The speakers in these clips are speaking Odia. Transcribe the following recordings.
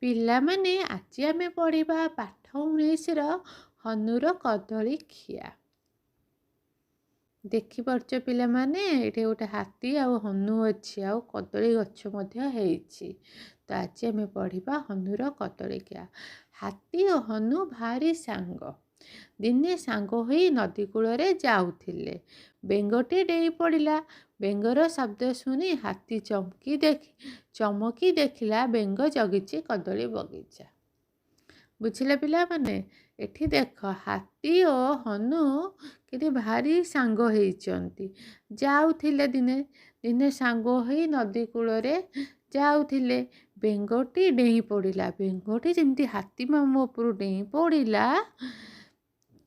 ପିଲାମାନେ ଆଜି ଆମେ ପଢ଼ିବା ପାଠ 19ର ହନୁର କଦଳୀ ଖିଆ। ଦେଖିପାରୁଛ ପିଲାମାନେ, ଏଠି ଗୋଟେ ହାତୀ ଆଉ ହନୁ ଅଛି, ଆଉ କଦଳୀ ଗଛ ମଧ୍ୟ ହେଇଛି। ତ ଆଜି ଆମେ ପଢ଼ିବା ହନୁର କଦଳୀ ଖିଆ। ହାତୀ ଓ ହନୁ ଭାରି ସାଙ୍ଗ। ଦିନେ ସାଙ୍ଗ ହୋଇ ନଦୀ କୂଳରେ ଯାଉଥିଲେ। ବେଙ୍ଗଟି ଡେଇଁ ପଡ଼ିଲା। ବେଙ୍ଗର ଶବ୍ଦ ଶୁଣି ହାତୀ ଚମକି ଦେଖିଲା ବେଙ୍ଗ ଜଗିଛି କଦଳୀ ବଗିଚା। ବୁଝିଲେ ପିଲାମାନେ? ଏଠି ଦେଖ, ହାତୀ ଓ ହନୁ କେତେ ଭାରି ସାଙ୍ଗ ହେଇଛନ୍ତି। ଯାଉଥିଲେ ଦିନେ ସାଙ୍ଗ ହୋଇ ନଦୀ କୂଳରେ ଯାଉଥିଲେ। ବେଙ୍ଗଟି ଡେଇଁ ପଡ଼ିଲା। ବେଙ୍ଗଟି ଯେମିତି ହାତୀ ମାମୁଁ ଉପରୁ ଡେଇଁ ପଡ଼ିଲା,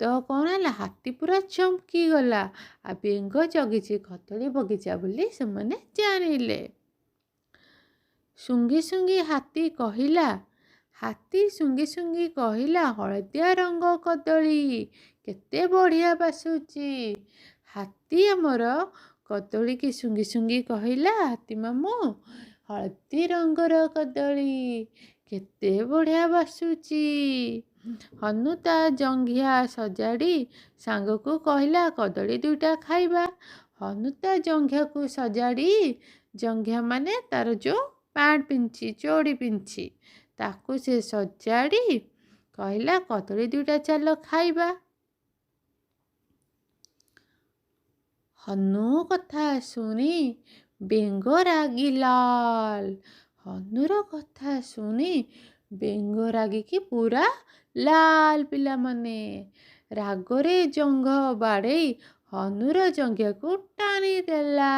ତ କ'ଣ ହେଲା, ହାତୀ ପୁରା ଚମକିଗଲା। ଆଉ ବେଙ୍ଗ ଜଗିଛି କଦଳୀ ବଗିଚା ବୋଲି ସେମାନେ ଜାଣିଲେ। ହାତୀ ଶୁଙ୍ଗି ଶୁଙ୍ଗି କହିଲା, ହଳଦିଆ ରଙ୍ଗ କଦଳୀ କେତେ ବଢ଼ିଆ ବାସୁଛି। ହାତୀ ଆମର କଦଳୀକି ଶୁଙ୍ଗି ଶୁଙ୍ଗି କହିଲା, ହାତୀ ମାମୁଁ, ହଳଦୀ ରଙ୍ଗର କଦଳୀ କେତେ ବଢ଼ିଆ ବାସୁଛି। ହନୁ ତା ଜଙ୍ଘିଆ ସଜାଡ଼ି ସାଙ୍ଗକୁ କହିଲା, କଦଳୀ ଦୁଇଟା ଖାଇବା। ହନୁ ତା ଜଙ୍ଘିଆକୁ ସଜାଡ଼ି, ଜଙ୍ଘିଆ ମାନେ ତାର ଯେଉଁ ପ୍ୟାଣ୍ଟ ପିନ୍ଧିଛି, ଚୋଡ଼ି ପିନ୍ଧିଛି, ତାକୁ ସେ ସଜାଡ଼ି କହିଲା, କଦଳୀ ଦୁଇଟା ଚାଲ ଖାଇବା। ହନୁ କଥା ଶୁଣି ବେଙ୍ଗ ରାଗିଲା। ହନୁର କଥା ଶୁଣି ବେଙ୍ଗ ରାଗିକି ପୁରା ଲାଲ। ପିଲାମାନେ, ରାଗରେ ଜଙ୍ଘ ବାଡ଼େଇ ହନୁର ଜଙ୍ଘିଆକୁ ଟାଣି ଦେଲା।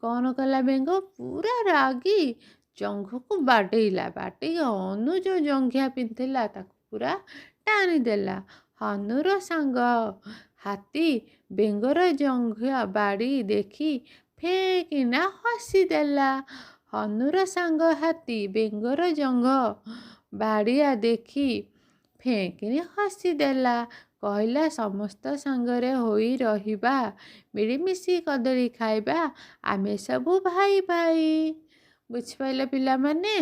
କ'ଣ କଲା ବେଙ୍ଗ? ପୁରା ରାଗି ଜଙ୍ଘକୁ ବାଡ଼େଇଲା। ବାଡ଼େଇକି ହନୁ ଯେଉଁ ଜଙ୍ଘିଆ ପିନ୍ଧିଥିଲା ତାକୁ ପୁରା ଟାଣି ଦେଲା। ହନୁର ସାଙ୍ଗ ହାତୀ ବେଙ୍ଗର ଜଙ୍ଘିଆ ବାଡ଼ି ଦେଖି ଫେଁ କିନା ହସିଦେଲା। ହନୁର ସାଙ୍ଗ ହାତୀ ବେଙ୍ଗର ଜଙ୍ଘ ବାଡ଼ିଆ ଦେଖି ଫେଁ କିନି ହସିଦେଲା। କହିଲା, ସମସ୍ତ ସାଙ୍ଗରେ ହୋଇ ରହିବା, ମିଳିମିଶି କଦଳୀ ଖାଇବା, ଆମେ ସବୁ ଭାଇ ଭାଇ। ବୁଝିପାରିଲେ ପିଲାମାନେ?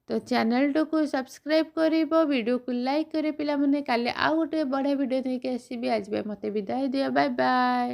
ତ ଚ୍ୟାନେଲଟିକୁ ସବସ୍କ୍ରାଇବ୍ କରିବ, ଭିଡ଼ିଓକୁ ଲାଇକ୍ କରିବ ପିଲାମାନେ। କାଲି ଆଉ ଗୋଟେ ବଢ଼ିଆ ଭିଡ଼ିଓ ନେଇକି ଆସିବି। ଆଜି ପାଇଁ ମୋତେ ବିଦାୟ ଦିଅ। Bye bye.